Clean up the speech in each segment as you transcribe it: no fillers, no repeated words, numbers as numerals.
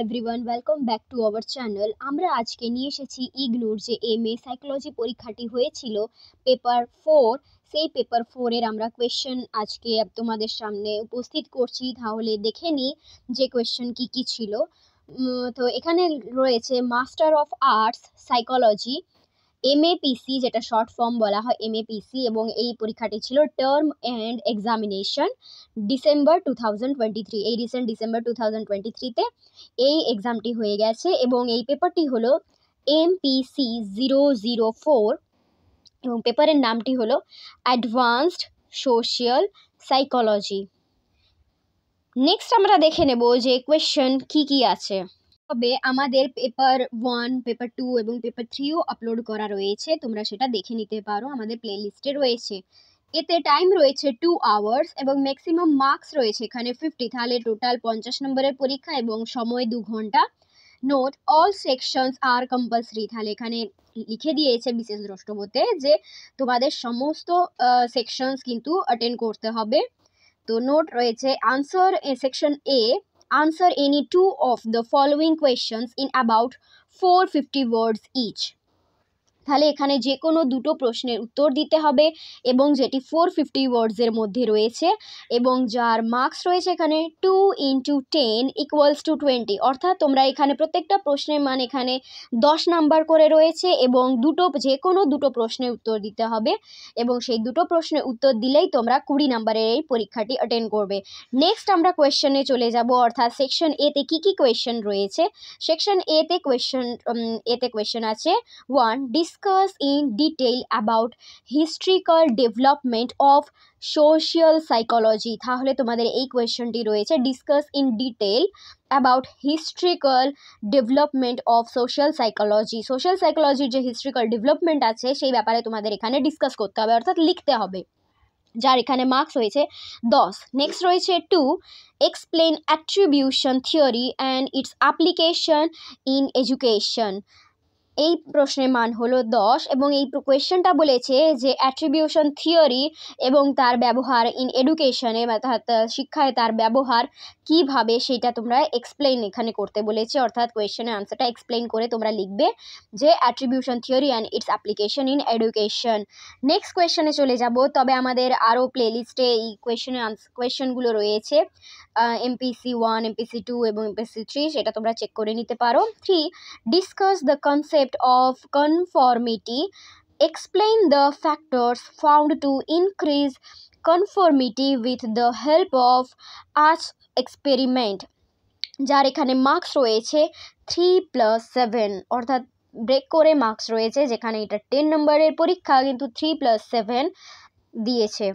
Everyone, welcome back to our channel. আমরা আজকে নিয়ে এসেছি ইগনুর যে এমএ সাইকোলজি পরীক্ষাটি হয়েছিল পেপার 4, সেই পেপার 4-এর আমরা কোয়েশ্চেন আজকে তোমাদের সামনে উপস্থিত করছি। তাহলে দেখে নিই যে কোয়েশ্চেন কি ছিল। তো এখানে রয়েছে মাস্টার অফ আর্টস সাইকোলজি এমএপিসি, যেটা শর্ট ফর্ম বলা হয় এমএপিসি, এবং এই পরীক্ষাটি ছিল টার্ম অ্যান্ড এক্সামিনেশন ডিসেম্বর 2023। এই রিসেন্ট ডিসেম্বর 2023-তে এই এক্সামটি হয়ে গেছে এবং এই পেপারটি হলো MPC 004 এবং পেপারের নামটি হলো অ্যাডভান্সড সোশ্যাল সাইকোলজি। নেক্সট আমরা দেখে নেব যে কোয়েশ্চেন কি আছে। তবে আমাদের পেপার 1, পেপার 2 এবং পেপার 3ও আপলোড করা রয়েছে, তোমরা সেটা দেখে নিতে পারো, আমাদের প্লে লিস্টে রয়েছে। এতে টাইম রয়েছে 2 আওয়ার্স এবং ম্যাক্সিমাম মার্কস রয়েছে এখানে 50। তাহলে টোটাল 50 নম্বরের পরীক্ষা এবং সময় 2 ঘন্টা। নোট, অল সেকশনস আর কম্পালসারি। তাহলে এখানে লিখে দিয়েছে বিশেষ দ্রষ্টব্যতে যে তোমাদের সমস্ত সেকশনস কিন্তু অ্যাটেন্ড করতে হবে। তো নোট রয়েছে answer section A, answer any two of the following questions in about 450 words each। তাহলে এখানে যে কোনো দুটো প্রশ্নের উত্তর দিতে হবে এবং যেটি 450 ওয়ার্ডসের মধ্যে রয়েছে এবং যার মার্কস রয়েছে এখানে 2 × 10 = 20। অর্থাৎ তোমরা এখানে প্রত্যেকটা প্রশ্নের মান এখানে 10 নাম্বার করে রয়েছে এবং যে কোনো দুটো প্রশ্নের উত্তর দিতে হবে এবং সেই দুটো প্রশ্নের উত্তর দিলেই তোমরা 20 নাম্বারের এই পরীক্ষাটি অ্যাটেন্ড করবে। নেক্সট আমরা কোয়েশ্চেনে চলে যাব, অর্থাৎ সেকশন এতে কি কোয়েশ্চেন রয়েছে। সেকশন এতে কোয়েশ্চেন আছে 1. Discuss in detail about historical development of social psychology। তাহলে তোমাদের এই কোয়েশ্চেনটি রয়েছে discuss in detail about historical development of social psychology. Social সাইকোলজির যে হিস্ট্রিক্যাল ডেভেলপমেন্ট আছে সেই ব্যাপারে তোমাদের এখানে ডিসকাস করতে হবে, অর্থাৎ লিখতে হবে, যার এখানে মার্কস হয়েছে 10। নেক্সট রয়েছে 2. Explain attribution theory and its application in education. এই প্রশ্নের মান হলো 10 এবং এই কোয়েশ্চেনটা বলেছে যে অ্যাট্রিবিউশন থিওরি এবং তার ব্যবহার ইন এডুকেশনে, অর্থাৎ শিক্ষায় তার ব্যবহার কিভাবে সেটা তোমরা এক্সপ্লেইন এখানে করতে বলেছে, অর্থাৎ কোয়েশ্চেনের আনসারটা এক্সপ্লেইন করে তোমরা লিখবে যে attribution theory and its application in education. Next কোয়েশ্চেনে চলে যাব, তবে আমাদের আরও প্লে লিস্টে এই কোয়েশ্চেনগুলো রয়েছে MPC 1, MPC 2 এবং MPC 3, সেটা তোমরা চেক করে নিতে পারো। 3. Discuss the concept of conformity. Explain the factors found to increase conformity with the help of arts experiment, যার এখানে মার্কস রয়েছে 3+7, অর্থাৎ ব্রেক করে মার্কস রয়েছে, যেখানে এটা 10 নম্বরের পরীক্ষা কিন্তু 3+7 দিয়েছে।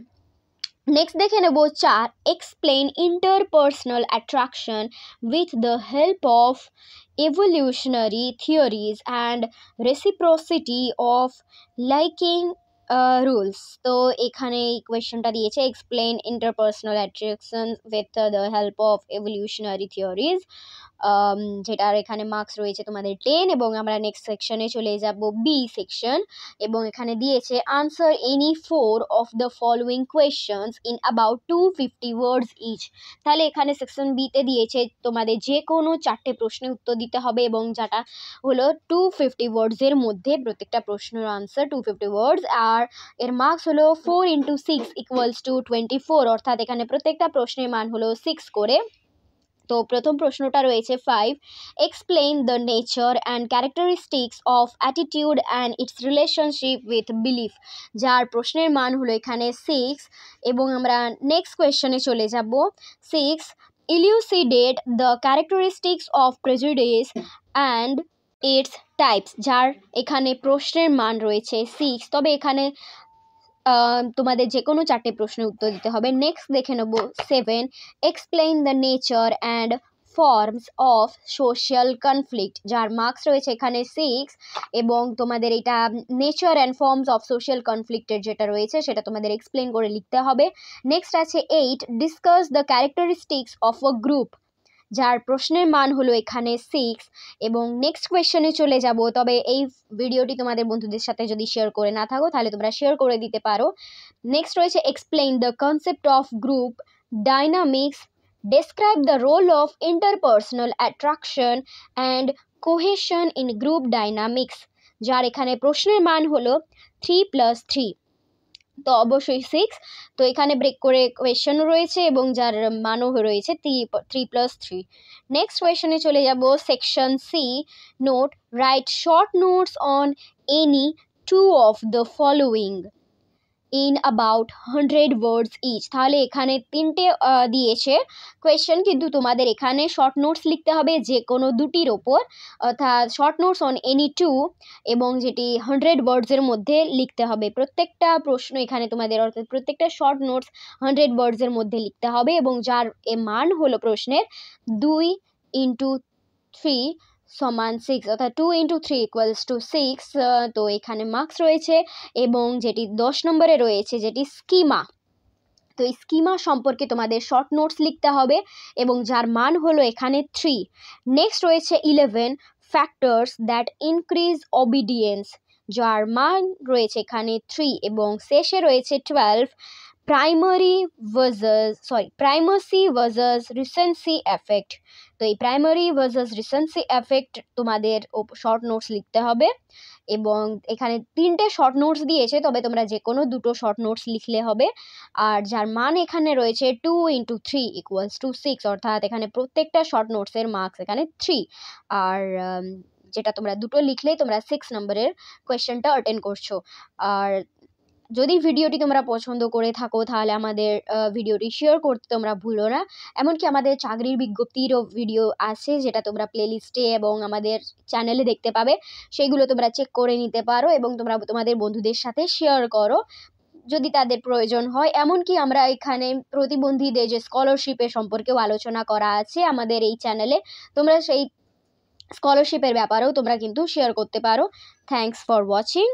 নেক্সট দেখে নেব 4. Explain interpersonal attraction with the help of evolutionary theories and reciprocity of liking rules। তো এখানে এই কোয়েশ্চেনটা দিয়েছে explain interpersonal attraction with the help of evolutionary theories, যেটার এখানে মার্কস রয়েছে তোমাদের 10। এবং আমরা নেক্সট সেকশনে চলে যাব বি সেকশন এবং এখানে দিয়েছে answer any 4 of the following questions in about 250 words each. তাহলে এখানে সেকশন বিতে দিয়েছে তোমাদের যে কোনো 4টে প্রশ্নের উত্তর দিতে হবে এবং যেটা হলো 250 ওয়ার্ডসের মধ্যে, প্রত্যেকটা প্রশ্নের আনসার 250 ওয়ার্ডস, আর এর মার্কস হলো 4 × 6 = 24, অর্থাৎ এখানে প্রত্যেকটা প্রশ্নের মান হলো 6 করে। তো প্রথম প্রশ্নটা রয়েছে 5. Explain the nature and characteristics of attitude and it's relationship with belief, যার প্রশ্নের মান হলো এখানে 6। এবং আমরা নেক্সট কোয়েশ্চনে চলে যাব 6. Elucidate the characteristics of prejudice and its types, যার এখানে প্রশ্নের মান রয়েছে 6। তবে এখানে তোমাদের যে কোনো 4টে প্রশ্নের উত্তর দিতে হবে। নেক্সট দেখে নেব 7. Explain the nature and forms of social conflict, যার মার্কস রয়েছে এখানে 6 এবং তোমাদের এটা nature and forms of social কনফ্লিক্টের যেটা রয়েছে সেটা তোমাদের এক্সপ্লেইন করে লিখতে হবে। নেক্সট আছে 8. Discuss the characteristics of a group, যার প্রশ্নের মান হলো এখানে 6 এবং নেক্সট কোয়েশ্চনে চলে যাব। তবে এই ভিডিওটি তোমাদের বন্ধুদের সাথে যদি শেয়ার করে না থাকো তাহলে তোমরা শেয়ার করে দিতে পারো। নেক্সট রয়েছে explain the concept of group dynamics Describe the role of interpersonal attraction and cohesion in group dynamics, যার এখানে প্রশ্নের মান হলো 3+3, তো অবশ্যই 6। তো এখানে ব্রেক করে কোয়েশ্চেনও রয়েছে এবং যার মানও রয়েছে 3+3। নেক্সট কোয়েশ্চনে চলে যাব, section C, note, write short notes on any 2 of the following in about 100 words each. তাহলে এখানে তিনটে দিয়েছে কোয়েশ্চেন, কিন্তু তোমাদের এখানে শর্ট নোটস লিখতে হবে যে কোনো দুটির ওপর, অর্থাৎ শর্ট নোটস অন এনি 2, এবং যেটি 100 ওয়ার্ডসের মধ্যে লিখতে হবে। প্রত্যেকটা প্রশ্ন এখানে তোমাদের, অর্থাৎ প্রত্যেকটা শর্ট নোটস 100 ওয়ার্ডসের মধ্যে লিখতে হবে, এবং যার মান হলো প্রশ্নের 2 × 3 সমান 6, অর্থাৎ 2 × 3 = 6। তো এখানে মার্কস রয়েছে, এবং যেটি 10 নম্বরে রয়েছে যেটি স্কিমা, তো এই স্কিমা সম্পর্কে তোমাদের শর্ট নোটস লিখতে হবে, এবং যার মান হলো এখানে 3। নেক্সট রয়েছে 11, ফ্যাক্টরস দ্যাট ইনক্রিজ অবিডিয়েন্স, যার মান রয়েছে এখানে 3, এবং শেষে রয়েছে 12, প্রাইমাসি ভার্সাস রিসেন্সি এফেক্ট। তো এই প্রাইমারি ভার্সাস রিসেন্সি এফেক্ট তোমাদের শর্ট নোটস লিখতে হবে, এবং এখানে তিনটে শর্ট নোটস দিয়েছে, তবে তোমরা যে কোনো দুটো শর্ট নোটস লিখলে হবে। আর যার মান এখানে রয়েছে 2 × 3 = 6, অর্থাৎ এখানে প্রত্যেকটা শর্ট নোটসের মার্কস এখানে 3। আর যেটা তোমরা দুটো লিখলেই তোমরা 6 নম্বরের কোয়েশ্চেনটা অ্যাটেন্ড করছো। আর যদি ভিডিওটি তোমরা পছন্দ করে থাকো তাহলে আমাদের ভিডিওটি শেয়ার করতে তোমরা ভুলো না। এমনকি আমাদের চাকরির বিজ্ঞপ্তিরও ভিডিও আছে, যেটা তোমরা প্লেলিস্টে এবং আমাদের চ্যানেলে দেখতে পাবে, সেইগুলো তোমরা চেক করে নিতে পারো, এবং তোমরা তোমাদের বন্ধুদের সাথে শেয়ার করো যদি তাদের প্রয়োজন হয়। এমনকি আমরা এখানে প্রতিবন্ধীদের যে স্কলারশিপের সম্পর্কেও আলোচনা করা আছে আমাদের এই চ্যানেলে, তোমরা সেই স্কলারশিপের ব্যাপারেও তোমরা কিন্তু শেয়ার করতে পারো। Thanks for watching.